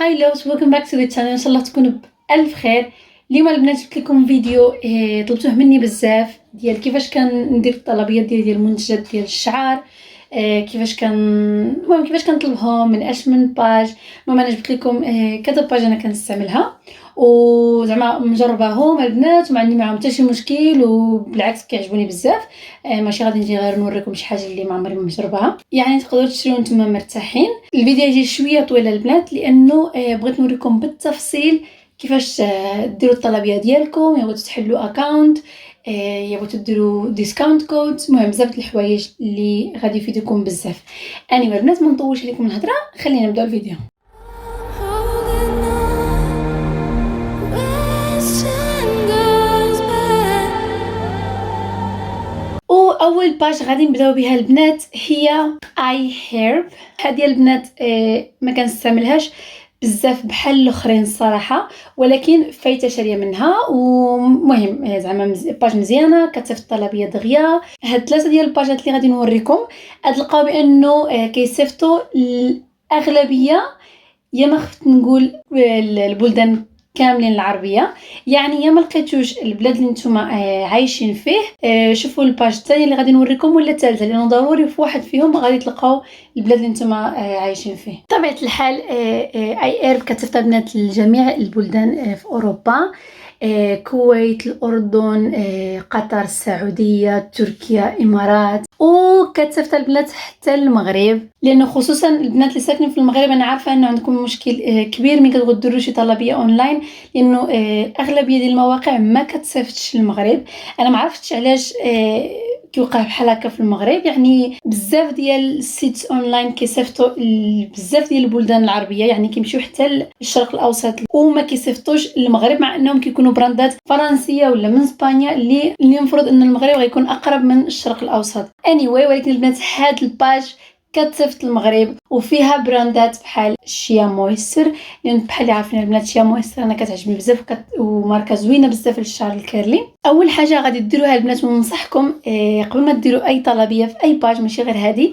هاي لوز ويلكم باك تو ذا channel. ان شاء الله تكونوا بألف خير. اليوم البنات جبت لكم فيديو طلبتوه مني بزاف ديال كيفاش كندير الطلبيات ديال المنتجات ديال الشعر. كيفاش المهم كيفاش كنطلبهم من اش من باج. المهم انا جبت لكم كذا باج انا كنستعملها وزعما مجرباهم البنات وما عندي معاهم حتى شي مشكل، وبالعكس كيعجبوني بزاف. ماشي غادي نجي غير نوريكم شي حاجه اللي ما عمري مجرباها، يعني تقدروا تشريو نتوما مرتاحين. الفيديو يجي شويه طويل البنات لانه بغيت نوريكم بالتفصيل كيفاش ديروا الطلبيه ديالكم، يا بغيتوا تحلوا اكاونت، يا بغيتوا ديروا ديسكاونت كود. المهم بزاف د الحوايج اللي غادي يفيدوكم بزاف. اني البنات ما نطولش لكم الهضره، خلينا نبداو الفيديو. واول باج غادي نبداو بها البنات هي اي هيرب. هذه البنات ما كنستعملهاش بزاف بحال الاخرين الصراحه، ولكن فايته شاريه منها. ومهم زعما باج مزيانه كتصيفط الطلبيه دغيا. هاد ثلاثه ديال الباجات اللي غادي نوريكم غتلقاو بانه كيصيفطوا الاغلبيه، يا ما خفت نقول البلدان كاملين العربيه، يعني يا ما لقيتوش البلاد اللي نتوما عايشين فيه شوفوا الباج الثانيه اللي غادي نوريكم، ولا الثالثه، لانه ضروري في واحد فيهم غادي تلقاو البلاد اللي نتوما عايشين فيه. بطبيعه الحال اي اير كتصيفط بنات لجميع البلدان في اوروبا، كويت، الأردن، قطر، السعودية، تركيا، إمارات، وكتصيفط البنات حتى المغرب، لأنه خصوصا البنات اللي ساكنين في المغرب أنا عارفة أنه عندكم مشكل كبير ملي كتبغيو ديروا شي طلبية أونلاين، لأنه أغلبية ديال المواقع ما كتصيفطش للمغرب. أنا ما عرفتش علاش كيوقع بحال هكا في المغرب، يعني بزاف ديال السيت اونلاين كيصيفطوا بزاف ديال البلدان العربيه، يعني كيمشيو حتى للشرق الاوسط وما كيصيفطوش للمغرب، مع انهم كيكونوا براندات فرنسيه ولا من اسبانيا اللي المفروض ان المغرب غيكون اقرب من الشرق الاوسط. ولكن البنات هاد الباج كتصيفط المغرب وفيها براندات بحال شيا مويستر، لان بحال اللي عارفين البنات شيا مويستر انا كتعجبني بزاف وماركه زوينه بزاف للشعر الكيرلي. اول حاجه غادي ديروها البنات وننصحكم قبل ما ديروا اي طلبيه في اي باج ماشي غير هذه،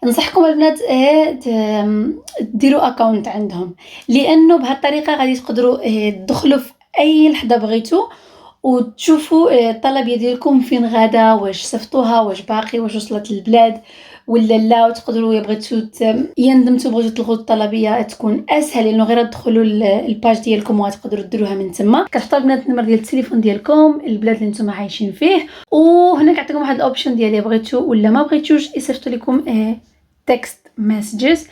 ننصحكم البنات ديروا اكاونت عندهم، لانه بهذه الطريقه غادي تقدروا تدخلوا في اي لحظه بغيتوا وتشوفوا الطلبيه ديالكم فين غادا، واش صيفطوها، واش باقي، واش وصلت للبلاد ولا لا. وتقدروا بغيتوا ندمتوا بغيتوا تلغوا الطلبيه تكون اسهل، لانه غير تدخلوا الباج ديالكم وتقدروا ديروها من تما. كتحطوا البنات النمر ديال التليفون ديالكم، البلاد اللي نتوما عايشين فيه، وهنا كيعطيكم واحد الاوبشن ديال بغيتوا ولا ما بغيتوش يصيفطوا لكم تكست مسجز،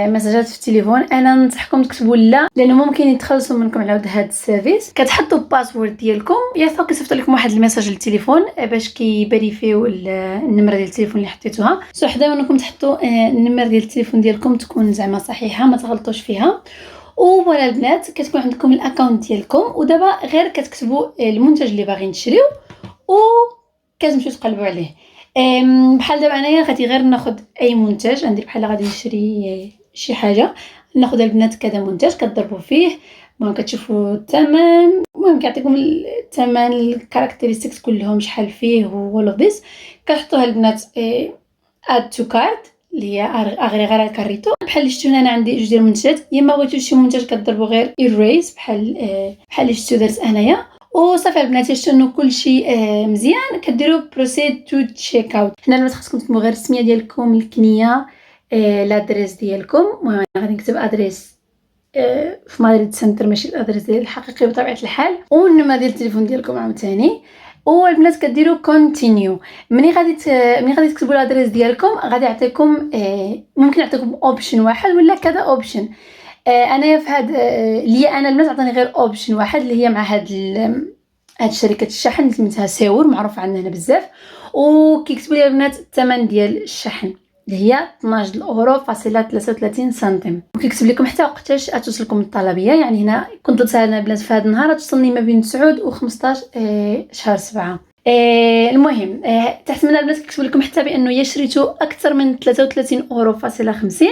مساجات في التليفون. انا ننصحكم تكتبوا لا، لانه ممكن يتخلصوا منكم على هذا السيرفيس. كتحطوا الباسورد ديالكم، يا كيصيفطوا لكم واحد الميساج للتليفون باش كيفيريفيو النمره ديال التليفون اللي حطيتوها. سو حذاو انكم تحطوا النمره ديال التليفون ديالكم تكون زعما صحيحه، ما تغلطوش فيها. وفوالا البنات كتكون عندكم الاكونت ديالكم، ودابا غير كتكتبوا المنتج اللي باغيين تشريو وكتمشيو تقلبوا عليه. بحال دابا انايا غادي غير ناخذ اي منتج، ندير بحال غادي نشري شي حاجه، ناخذ البنات كذا منتج كتضربوا فيه، المهم كتشوفوا الثمن، المهم كيعطيكم الثمن، الكاركتيرستكس كلهم شحال فيه و all of this. كتحطوها البنات اد تو كارت اللي هي اغريغار الكاريتو. بحال اللي شفتوا هنا انا عندي جوج ديال المنتجات، يا ما بغيتوش شي منتج كتضربوا غير ايريز بحال اللي شفتوا درت انايا، وصافي البنات شفتوا انه كلشي مزيان. كديروا بروسيد تو تشيك اوت. هنا البنات خاصكم تكتبوا غير السميه ديالكم، الكنيه، لادريس ديالكم. المهم انا غادي نكتب ادريس في مدريد سنتر، ماشي الادريس ديال الحقيقي بطبيعه الحال، والنمره ديال التليفون ديالكم عاوتاني. والبنات كديروا كونتينيو. ملي غادي تكتبوا الادريس ديالكم غادي يعطيكم ممكن يعطيكم اوبشن واحد ولا كذا اوبشن. انا في هاد اللي انا البنات عطاني غير اوبشن واحد اللي هي مع هاد شركه الشحن اللي سميتها سيور، معروفه عندنا بزاف، وكيكتبوا لي البنات الثمن ديال الشحن اللي هي 12 اورو فاصله 33 سنتيم، وكيكتب لكم حتى وقتاش توصلكم الطلبيه. يعني هنا كنت درتها انا البنات في هذا النهار توصلني ما بين 9 و 15 شهر 7. المهم تحت من البنات كيكتب لكم حتى بانه يا شريتوا اكثر من 33 اورو فاصله 50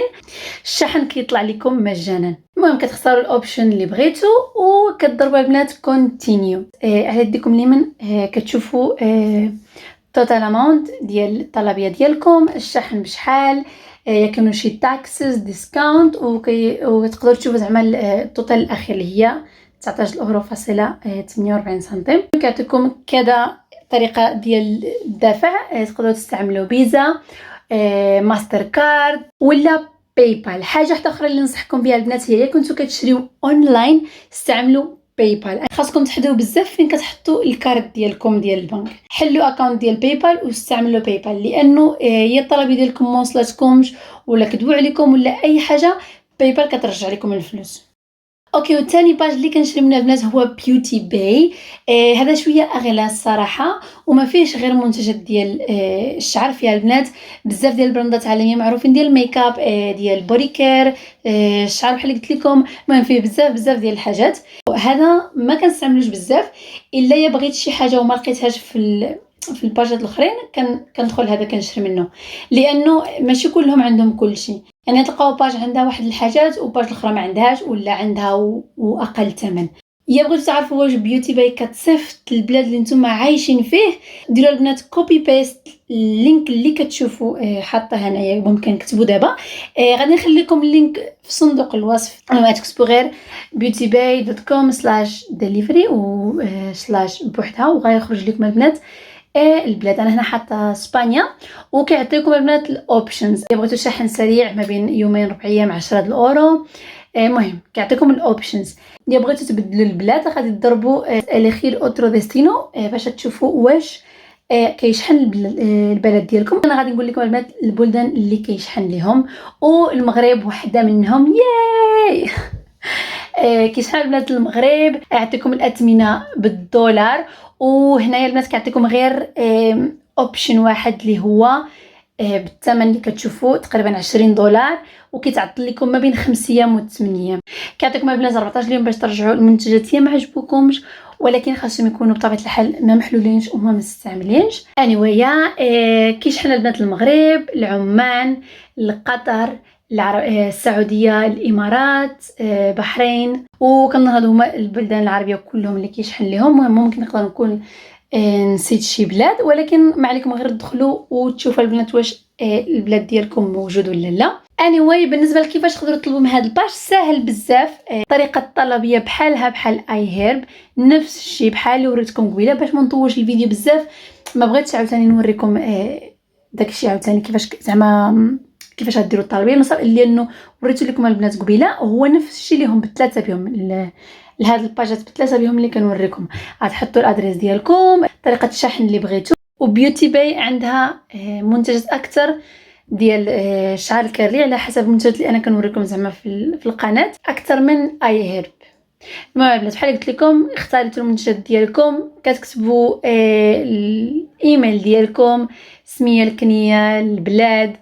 الشحن كيطلع لكم مجانا. المهم كتختاروا الاوبشن اللي بغيتو وكتضربوا البنات كونتينيو. على يديكم اليمين كتشوفوا توتال اماونت ديال الطلبيه ديالكم، الشحن بشحال، يكونوا شي تاكسز ديسكاونت، وتقدروا تشوفوا زعما التوتال الاخير اللي هي 19 اورو فاصلة 48 سنتيم. كيعطيكم كذا طريقه ديال الدفع، تقدروا تستعملوا فيزا، ماستر كارد ولا باي بال. حاجه واحده اخرى اللي ننصحكم بها البنات هي كنتو كتشريو اونلاين استعملوا باي بال. خاصكم تحدوا بزاف فين كتحطوا الكارت ديالكم ديال البنك. حلوا اكونت ديال باي بال واستعملوا باي بال، لانه هي الطلبيه ديالكم ما وصلتكمش ولا كذبوا عليكم ولا اي حاجه، باي بال كترجع لكم الفلوس. اوكي، والثاني باج اللي كنشري منها البنات هو بيوتي باي. هذا شويه اغلى الصراحه، وما فيهش غير منتجات ديال الشعر، فيها البنات بزاف ديال البراندات عالميه معروفين ديال الميك اب، ديال بودي كير، الشعر بحال قلت لكم. المهم فيه بزاف ديال الحاجات. هذا ما كنستعملوش بزاف، الا يا بغيت شي حاجه وما لقيتهاش في الباجات الاخرين كندخل هذا كنشري منه، لانه ماشي كلهم عندهم كل شيء. يعني تلقاو باج عندها واحد الحاجات وباج الاخرى ما عندهاش ولا عندها واقل ثمن. الا بغيتو تعرفوا واش بيوتي باي كتصيفط البلاد اللي نتوما عايشين فيه، ديروا البنات كوبي بيست اللينك اللي كتشوفوا حاطه هنايا، ممكن نكتبوا دابا. غادي نخلي لكم اللينك في صندوق الوصف، ما تكتبوا غير beautybay.com/delivery و /بوحدها وغيخرج لكم البنات البلاد. انا هنا حاطه اسبانيا، وكيعطيكم البنات الاوبشنز. الا بغيتو شحن سريع ما بين يومين 4 ايام 10 الاورو. المهم كيعطيكم الاوبشنز. الا بغيتو تبدلوا البلاد غادي تضربوا اليخير اوترو ديستينو باش تشوفوا واش كيشحن البلد ديالكم. انا غادي نقول لكم البنات البلدان اللي كيشحن لهم، والمغرب وحده منهم. ياي كيشحن البنات المغرب، يعطيكم الاثمنه بالدولار. وهنايا البنات كيعطيكم غير اوبشن واحد اللي هو بالثمن اللي كتشوفوا تقريبا 20 دولار، وكيتعطل لكم ما بين 5 ايام و 8 ايام. كيعطيكم البنات 14 يوم باش ترجعوا المنتجات ما عجبوكمش، ولكن خاصهم يكونوا بطبيعه الحال ما محلولينش وما مستعملينش. anyway كيشحن البنات المغرب، العمان، قطر، السعوديه، الامارات، بحرين، وكنظن هادو هما البلدان العربيه كلهم اللي كيشحن لهم. ممكن نقدر نكون نسيت شي بلاد، ولكن ما عليكم غير تدخلوا وتشوفوا البنات واش البلاد ديالكم موجود ولا لا. anyway بالنسبه لكيفاش تقدروا تطلبوا من هذا الباج، سهل بزاف. طريقه الطلبيه بحالها بحال اي هيرب، نفس الشيء بحال اللي وريتكم قبيله. باش ما نطولش الفيديو بزاف ما بغيتش عاوتاني نوريكم داكشي عاوتاني كيفاش زعما كيفاش غديروا الطلبيه، لانه وريت لكم البنات قبيله هو نفس الشيء اللي هم بالثلاثه بهم لهاد الباجات بالثلاثه بهم اللي كنوريكم. غتحطوا الادريس ديالكم، طريقه الشحن اللي بغيتو. وبيوتي باي عندها منتجات اكثر ديال الشعر الكيرلي على حسب المنتجات اللي انا كنوريكم زعما في القناه اكثر من اي هيرب. المهم البنات بحال قلت لكم اختاريتوا المنتجات ديالكم، كتكتبوا الايميل ديالكم، السميه الكنيه، البلاد،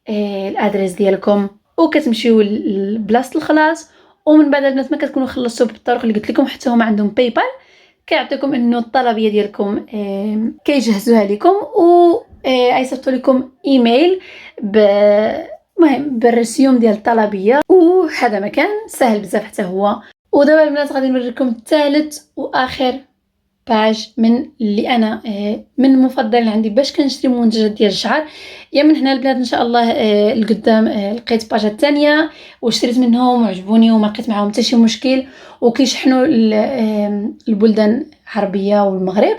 الادريس ديالكم، وكتمشيو لبلاصه الخلاص. ومن بعد البنات ما كتكونوا خلصتوا بالطرق اللي قلت لكم، حتى هما عندهم باي بال كيعطيكم انه الطلبيه ديالكم كيجهزوها لكم، و يصيفطوا لكم ايميل بالرسيوم ديال الطلبيه. وهذا مكان سهل بزاف حتى هو. ودابا البنات غادي نوريكم الثالث واخر باج من اللي انا من المفضلين عندي باش كنشري منتجات ديال الشعر. يا من هنا البنات ان شاء الله القدام لقيت باجات ثانيه واشتريت منهم وعجبوني وما لقيت معاهم حتى شي مشكل، وكيشحنوا البلدان العربيه والمغرب.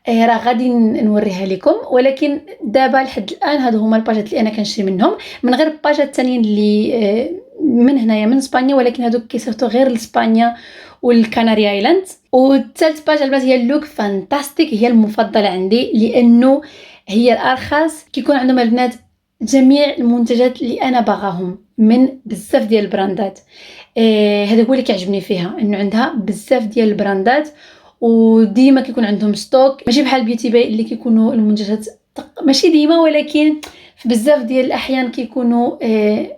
راه غادي نوريها لكم، ولكن دابا لحد الان هادو هما الباجات اللي انا كنشري منهم، من غير الباجات الثانيين اللي من هنايا من اسبانيا، ولكن هادوك كيصيفطوا غير لاسبانيا والكناري ايلاند. والثالث باج البنات هي اللوك فانتاستيك، هي المفضله عندي لانه هي الارخص. كيكون عندهم البنات جميع المنتجات اللي انا باغاهم من بزاف ديال البراندات. هذا هو اللي كيعجبني فيها، انه عندها بزاف ديال البراندات وديما كيكون عندهم ستوك، ماشي بحال بيوتي باي اللي كيكونوا المنتجات ماشي ديما ولكن في بزاف ديال الاحيان كيكونوا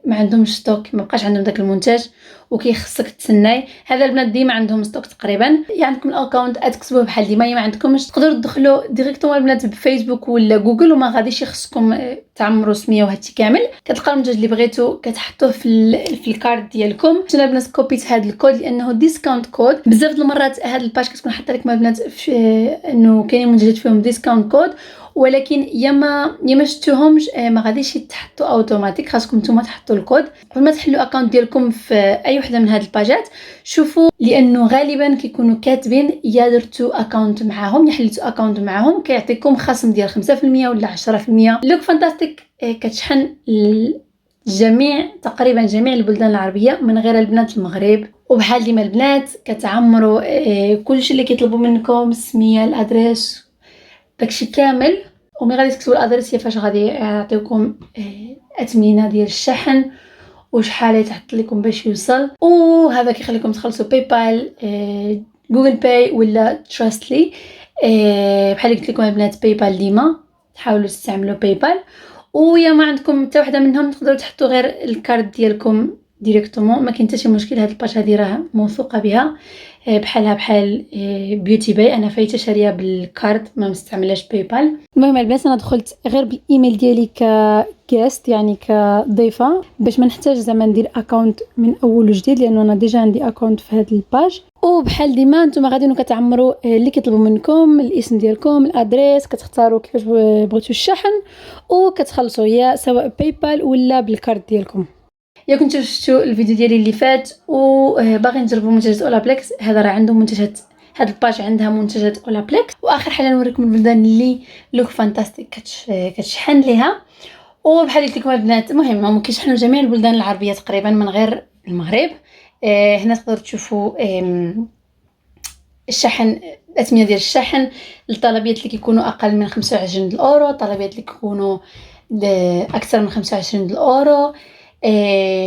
ما عندهمش ستوك، ما بقاش عندهم داك المنتج وكيخصك تسناي. هذا البنات ديما عندهم ستوك تقريبا. يعني عندكم الاكونت تكتبوه بحال ديما، ما عندكمش تقدروا تدخلوا ديريكتومون البنات بفيسبوك ولا جوجل، وما غاديش يخصكم تعمروا سميه وهادشي كامل. كتلقاو المنتج اللي بغيتو كتحطوه في الكارد ديالكم. انا البنات كوبيت هذا الكود لانه ديسكاونت كود. بزاف د المرات هذا الباج كتكون حاطه لكم البنات انه كاينين منتجات فيهم ديسكاونت كود، ولكن يا ما شفتوهمش ما غاديش يتحطوا اوتوماتيك، خاصكم نتوما تحطوا الكود قبل ما تحلوا اكونت ديالكم في اي وحده من هاد الباجات. شوفوا لانه غالبا كيكونوا كاتبين يا درتوا اكونت معاهم يا حليتوا اكونت معاهم كيعطيكم خصم ديال 5% ولا 10%. لوك فانتاستيك كتشحن تقريبا جميع البلدان العربيه من غير البنات المغرب. وبحال ديما البنات كتعمروا كلشي اللي كيطلبوا منكم، السميه، الادريس، داكشي كامل. وملي غادي تكتبوا الادريس هي فاش غادي يعطيوكم اثمنه ديال الشحن وشحال تحط لكم باش يوصل. وهذا كيخليكم تخلصوا باي بال، جوجل باي ولا تراستلي. بحال قلت لكم البنات باي بال ديما تحاولوا تستعملوا باي بال. ويا ما عندكم حتى وحده منهم تقدروا تحطوا غير الكارت ديالكم ديريكتومون، ما كاين حتى شي مشكل. هاد الباج هذه راه موثوقه بها، بحال بيوتي باي. انا فايته شاريه بالكارت ما مستعملاش باي بال. المهم البنات انا دخلت غير بالايميل ديالي كجاست يعني كضيفه باش ما نحتاج زعما ندير اكونت من اول وجديد، لانه انا ديجا عندي اكونت في هذه الباج. وبحال ديما نتوما غاديين كتعمروا اللي كيطلبوا منكم، الاسم ديالكم، الادريس، كتختاروا كيفاش بغيتوا الشحن وكتخلصوا يا سواء باي بال ولا بالكارت ديالكم. يا كنتو شفتوا الفيديو ديالي اللي فات وباغي نجربوا منتجات اولابليكس، هذا راه عندهم منتجات، هاد الباج عندها منتجات اولابليكس. واخر حاجه نوريكم البلدان اللي لوك فانتاستيك كتشحن ليها. وبحال قلت لكم البنات المهم هما كيشحنوا جميع البلدان العربيه تقريبا من غير المغرب. هنا تقدروا تشوفوا الشحن، الاثمنه ديال الشحن، الطلبيات اللي كيكونوا اقل من 25 اورو، الطلبيات اللي كيكونوا اكثر من 25 اورو،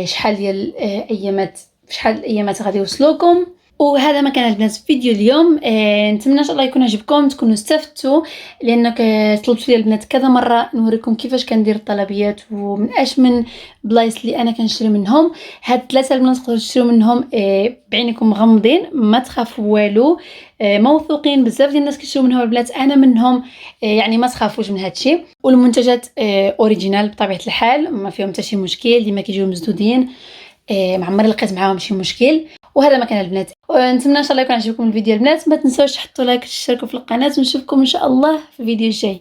شحال ديال ايامات، شحال الايامات غادي يوصلوكم. وهذا ما كان البنات في فيديو اليوم. نتمنى ان شاء الله يكون عجبكم، تكونوا استفدتوا، لانك طلبتوا لي البنات كذا مره نوريكم كيفاش كندير الطلبيات ومن اش من بلايص اللي انا كنشري منهم. هاد 3 البنات تقدروا تشريو منهم بعينكم مغمضين، ما تخافوا والو، موثوقين بزاف ديال الناس كيشريو منهم البنات، انا منهم. يعني ما تخافوش من هادشي. والمنتجات اوريجينال بطبيعه الحال، ما فيهم حتى شي مشكل، ديما كيجيو مسدودين، ما عمري لقيت معاهم شي مشكل. وهذا ما كان البنات. نتمنى ان شاء الله يكون عجبكم الفيديو البنات، ما تنسوش تحطوا لايك وتشتركوا في القناه، ونشوفكم ان شاء الله في الفيديو الجاي.